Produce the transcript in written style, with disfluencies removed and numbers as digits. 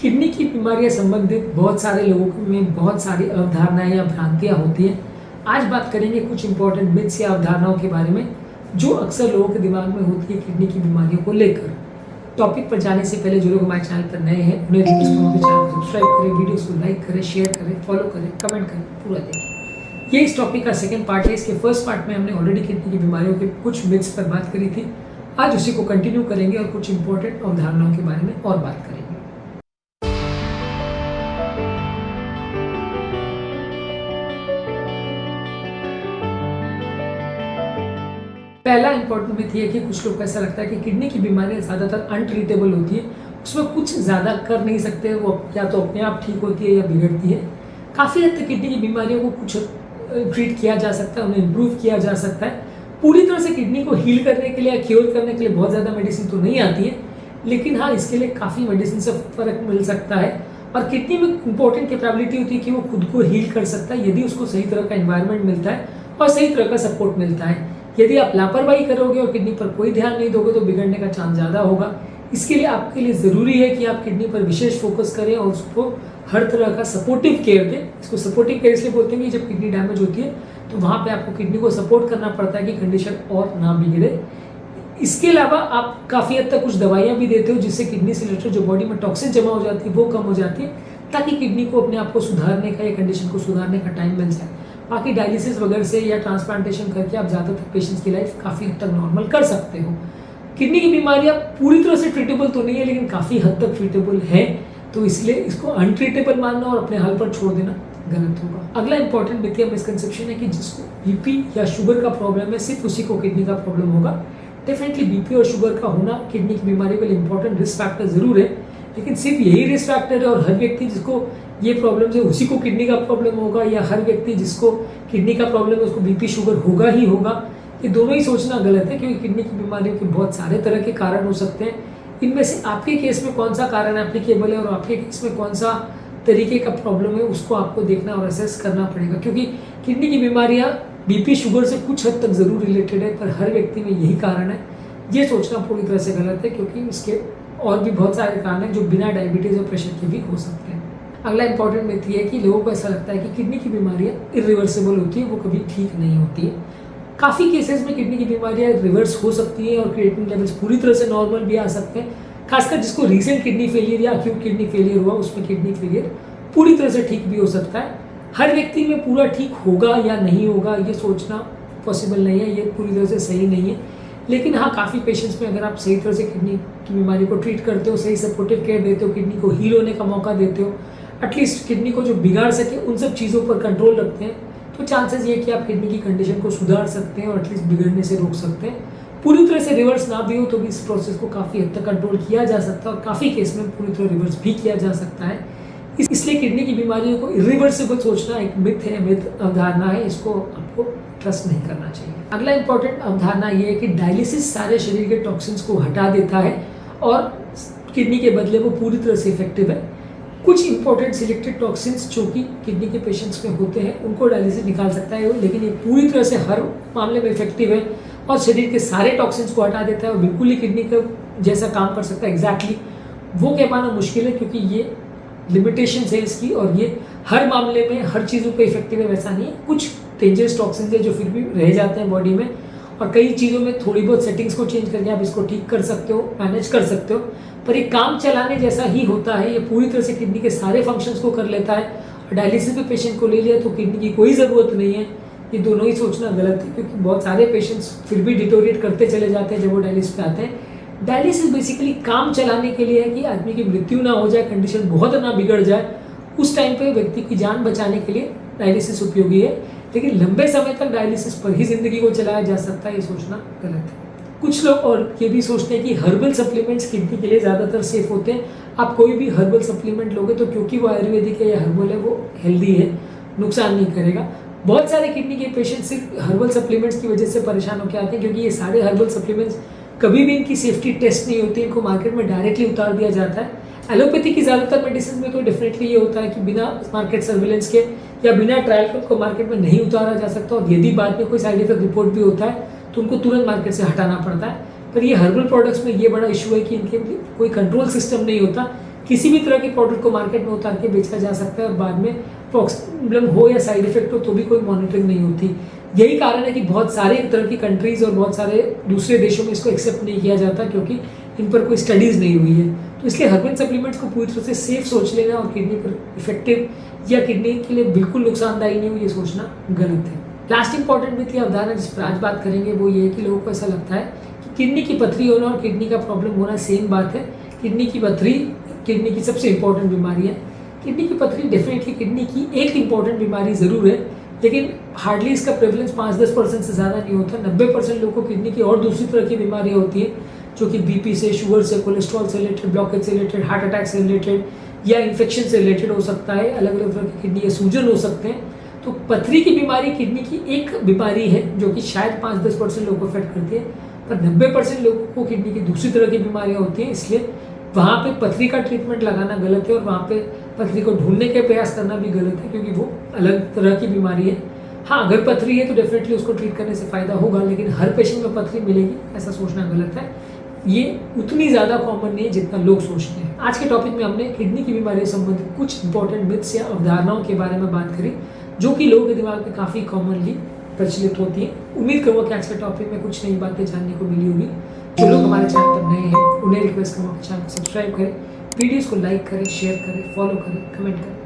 Kidney की बीमारियां संबंधित बहुत सारे लोगों में बहुत सारी अवधारणाएं या भ्रांतियां होती हैं। आज बात करेंगे कुछ इंपॉर्टेंट मिथ्स या अवधारणाओं के बारे में जो अक्सर लोगों के दिमाग में होती है किडनी की बीमारियों को लेकर। टॉपिक पर जाने से पहले जो लोग हमारे चैनल पर नए हैं उन्हें रिक्वेस्ट करूंगा कि चैनल को सब्सक्राइब करें, वीडियोस को लाइक करें, शेयर करें, फॉलो करें, कमेंट करें, पूरा देखें। ये इस टॉपिक का सेकंड पार्ट है। इसके फर्स्ट पार्ट में हमने ऑलरेडी किडनी की बीमारियों के कुछ मिथ्स पर बात करी थी। आज उसी को कंटिन्यू करेंगे और कुछ इंपॉर्टेंट अवधारणाओं के बारे में और बात करेंगे। पहला इंपॉर्टेंट मिथ ये है कि कुछ लोग को ऐसा लगता है कि किडनी की बीमारियां ज़्यादातर अनट्रीटेबल होती है, उसमें कुछ ज़्यादा कर नहीं सकते, वो या तो अपने आप ठीक होती है या बिगड़ती है। काफ़ी हद तक किडनी की बीमारियों को कुछ ट्रीट किया जा सकता है, उन्हें इम्प्रूव किया जा सकता है। पूरी तरह से किडनी को हील करने के लिए या क्योर करने के लिए बहुत ज़्यादा मेडिसिन तो नहीं आती है, लेकिन हाँ, इसके लिए काफ़ी मेडिसिन से फ़र्क मिल सकता है। और किडनी में इंपॉर्टेंट कैपेबिलिटी होती है कि वो खुद को हील कर सकता है यदि उसको सही तरह का एनवायरनमेंट मिलता है और सही तरह का सपोर्ट मिलता है। यदि आप लापरवाही करोगे और किडनी पर कोई ध्यान नहीं दोगे तो बिगड़ने का चांस ज़्यादा होगा। इसके लिए आपके लिए ज़रूरी है कि आप किडनी पर विशेष फोकस करें और उसको हर तरह का सपोर्टिव केयर दें। इसको सपोर्टिव केयर इसलिए बोलते हैं कि जब किडनी डैमेज होती है तो वहाँ पे आपको किडनी को सपोर्ट करना पड़ता है कि कंडीशन और ना बिगड़े। इसके अलावा आप काफ़ी हद तक कुछ दवाइयाँ भी देते हो जिससे किडनी से रिलेटेड जो बॉडी में टॉक्सिन जमा हो जाती है वो कम हो जाती है, ताकि किडनी को अपने आप को सुधारने का या कंडीशन को सुधारने का टाइम मिल जाए। बाकी डायलिसिस वगैरह से या ट्रांसप्लांटेशन करके आप ज़्यादातर पेशेंट्स की लाइफ काफ़ी हद तक नॉर्मल कर सकते हो। किडनी की बीमारियाँ पूरी तरह से ट्रीटेबल तो नहीं है, लेकिन काफ़ी हद तक ट्रीटेबल है, तो इसलिए इसको अनट्रीटेबल मानना और अपने हाल पर छोड़ देना गलत होगा। अगला इंपॉर्टेंट मिथ या मिसकंसेप्शन है कि जिसको बीपी या शुगर का प्रॉब्लम है सिर्फ उसी को किडनी का प्रॉब्लम होगा। डेफिनेटली बीपी और शुगर का होना किडनी की बीमारी के लिए इंपॉर्टेंट रिस्क फैक्टर जरूर है, लेकिन सिर्फ यही रिस्क फैक्टर है और हर व्यक्ति जिसको ये प्रॉब्लम है उसी को किडनी का प्रॉब्लम होगा, या हर व्यक्ति जिसको किडनी का प्रॉब्लम है उसको बीपी शुगर होगा ही होगा। ये दोनों ही सोचना गलत है, क्योंकि किडनी की बीमारियों के बहुत सारे तरह के कारण हो सकते हैं। इनमें से आपके केस में कौन सा कारण एप्लीकेबल है और आपके केस में कौन सा तरीके का प्रॉब्लम है उसको आपको देखना और असेस करना पड़ेगा। क्योंकि किडनी की बीमारियाँ बीपी शुगर से कुछ हद तक जरूर रिलेटेड है, पर हर व्यक्ति में यही कारण है, ये सोचना पूरी तरह से गलत है, क्योंकि इसके और भी बहुत सारे कारण हैं जो बिना डायबिटीज़ और प्रेशर के भी हो सकते हैं। अगला इंपॉर्टेंट मिथ ये है कि लोगों को ऐसा लगता है कि किडनी की बीमारियाँ इरिवर्सिबल होती है, वो कभी ठीक नहीं होती है। काफ़ी केसेस में किडनी की बीमारियाँ रिवर्स हो सकती है और क्रिएटिनिन लेवल्स पूरी तरह से नॉर्मल भी आ सकते हैं। खासकर जिसको रीसेंट किडनी फेलियर या अक्यूट किडनी फेलियर हुआ, उसमें किडनी फेलियर पूरी तरह से ठीक भी हो सकता है। हर व्यक्ति में पूरा ठीक होगा या नहीं होगा ये सोचना पॉसिबल नहीं है, ये पूरी तरह से सही नहीं है। लेकिन हाँ, काफ़ी पेशेंट्स में अगर आप सही तरह से किडनी की बीमारी को ट्रीट करते हो, सही सपोर्टिव केयर देते हो, किडनी को हील होने का मौका देते हो, एटलीस्ट किडनी को जो बिगाड़ सके उन सब चीज़ों पर कंट्रोल रखते हैं, तो चांसेस ये कि आप किडनी की कंडीशन को सुधार सकते हैं और एटलीस्ट बिगड़ने से रोक सकते हैं। पूरी तरह से रिवर्स ना भी हो तो भी इस प्रोसेस को काफ़ी हद तक कंट्रोल किया जा सकता है और काफ़ी केस में पूरी तरह रिवर्स भी किया जा सकता है। इसलिए किडनी की बीमारियों को इरिवर्सिबल सोचना एक मिथ है, मिथ अवधारणा है, इसको आपको ट्रस्ट नहीं करना चाहिए। अगला इंपॉर्टेंट अवधारणा ये है कि डायलिसिस सारे शरीर के टॉक्सिन्स को हटा देता है और किडनी के बदले वो पूरी तरह से इफेक्टिव है। कुछ इंपॉर्टेंट सिलेक्टेड टॉक्सिन्स जो कि किडनी के पेशेंट्स में होते हैं उनको डायलिसिस निकाल सकता है, लेकिन ये पूरी तरह से हर मामले में इफेक्टिव है और शरीर के सारे टॉक्सिन्स को हटा देता है और बिल्कुल ही किडनी का जैसा काम कर सकता है एग्जैक्टली, वो कह पाना मुश्किल है, क्योंकि ये लिमिटेशंस है इसकी और ये हर मामले में हर चीज़ों पे इफेक्टिव है वैसा नहीं है। कुछ डेंजरस टॉक्सिन्स है जो फिर भी रह जाते हैं बॉडी में, और कई चीज़ों में थोड़ी बहुत सेटिंग्स को चेंज करके आप इसको ठीक कर सकते हो, मैनेज कर सकते हो, पर ये काम चलाने जैसा ही होता है। ये पूरी तरह से किडनी के सारे फंक्शंस को कर लेता है और डायलिसिस पे पेशेंट को ले लिया तो किडनी की कोई ज़रूरत नहीं है। ये दोनों ही सोचना गलत है, क्योंकि बहुत सारे पेशेंट्स फिर भी डिटोरिएट करते चले जाते हैं जब वो डायलिसिस पे आते हैं। डायलिसिस बेसिकली काम चलाने के लिए है कि आदमी की मृत्यु ना हो जाए, कंडीशन बहुत ना बिगड़ जाए, उस टाइम पे व्यक्ति की जान बचाने के लिए डायलिसिस उपयोगी है, लेकिन लंबे समय तक डायलिसिस पर ही जिंदगी को चलाया जा सकता है, ये सोचना गलत है। कुछ लोग और ये भी सोचते हैं कि हर्बल सप्लीमेंट्स किडनी के लिए ज़्यादातर सेफ होते हैं। आप कोई भी हर्बल सप्लीमेंट लोगे तो क्योंकि वो आयुर्वेदिक है या हर्बल है, वो हेल्दी है, नुकसान नहीं करेगा। बहुत सारे किडनी के पेशेंट सिर्फ हर्बल सप्लीमेंट्स की वजह से परेशान होकर आते हैं, क्योंकि ये सारे हर्बल सप्लीमेंट्स कभी भी इनकी सेफ्टी टेस्ट नहीं होती, इनको मार्केट में डायरेक्टली उतार दिया जाता है। एलोपैथी की ज़्यादातर मेडिसिन में तो डेफिनेटली ये होता है कि बिना मार्केट सर्विलेंस के या बिना ट्रायल को मार्केट में नहीं उतारा जा सकता, और यदि बाद में कोई साइड इफेक्ट रिपोर्ट भी होता है तो उनको तुरंत मार्केट से हटाना पड़ता है। पर ये हर्बल प्रोडक्ट्स में ये बड़ा इशू है कि इनके कोई कंट्रोल सिस्टम नहीं होता, किसी भी तरह के प्रोडक्ट को मार्केट में उतार के बेचा जा सकता है और बाद में प्रॉब्लम हो या साइड इफेक्ट हो तो भी कोई मॉनिटरिंग नहीं होती। यही कारण है कि बहुत सारे तरह की कंट्रीज़ और बहुत सारे दूसरे देशों में इसको एक्सेप्ट नहीं किया जाता, क्योंकि इन पर कोई स्टडीज़ नहीं हुई है। तो इसलिए हर्बल सप्लीमेंट्स को पूरी तरह से सेफ सोच लेना और किडनी पर इफेक्टिव या किडनी के लिए बिल्कुल नुकसानदायी नहीं हो ये सोचना गलत है। लास्ट इंपॉर्टेंट भी थी अवधारणा जिस पर आज बात करेंगे वो ये है कि लोगों को ऐसा लगता है कि किडनी की पथरी होना और किडनी का प्रॉब्लम होना सेम बात है। किडनी की पथरी किडनी की सबसे इंपॉर्टेंट बीमारी है। किडनी की पथरी डेफिनेटली किडनी की एक इंपॉर्टेंट बीमारी ज़रूर है, लेकिन हार्डली इसका प्रेवलेंस 5-10% से ज़्यादा नहीं होता। 90% लोगों को किडनी की और दूसरी तरह की बीमारियाँ होती हैं, जो कि बीपी से, शुगर से, कोलेस्ट्रॉल से रिलेटेड, ब्लॉकेज से रिलेटेड, हार्ट अटैक से रिलेटेड या इन्फेक्शन से रिलेटेड हो सकता है। अलग अलग तरह की किडनी या सूजन हो सकते हैं। तो पथरी की बीमारी किडनी की एक बीमारी है जो कि शायद 5-10% लोगों को अफेक्ट करती है, पर 90% लोगों को किडनी की दूसरी तरह की बीमारियाँ होती हैं। इसलिए वहाँ पे पथरी का ट्रीटमेंट लगाना गलत है और वहाँ पे पथरी को ढूंढने के प्रयास करना भी गलत है, क्योंकि वो अलग तरह की बीमारी है। हाँ, अगर पथरी है तो डेफिनेटली उसको ट्रीट करने से फ़ायदा होगा, लेकिन हर पेशेंट में पथरी मिलेगी ऐसा सोचना गलत है। ये उतनी ज़्यादा कॉमन नहीं है जितना लोग सोचते हैं। आज के टॉपिक में हमने किडनी की बीमारी से संबंधित कुछ इंपॉर्टेंट मिथ्स या अवधारणाओं के बारे में बात करी, जो कि लोगों के दिमाग में काफ़ी कॉमनली प्रचलित होती है। उम्मीद करूँगा कि आज के टॉपिक में कुछ नई बातें जानने को मिली होगी। जो लोग हमारे चैनल पर नए हैं उन्हें रिक्वेस्ट करूँगा कि चैनल को सब्सक्राइब करें, वीडियोज़ को लाइक करें, शेयर करें, फॉलो करें, कमेंट करें।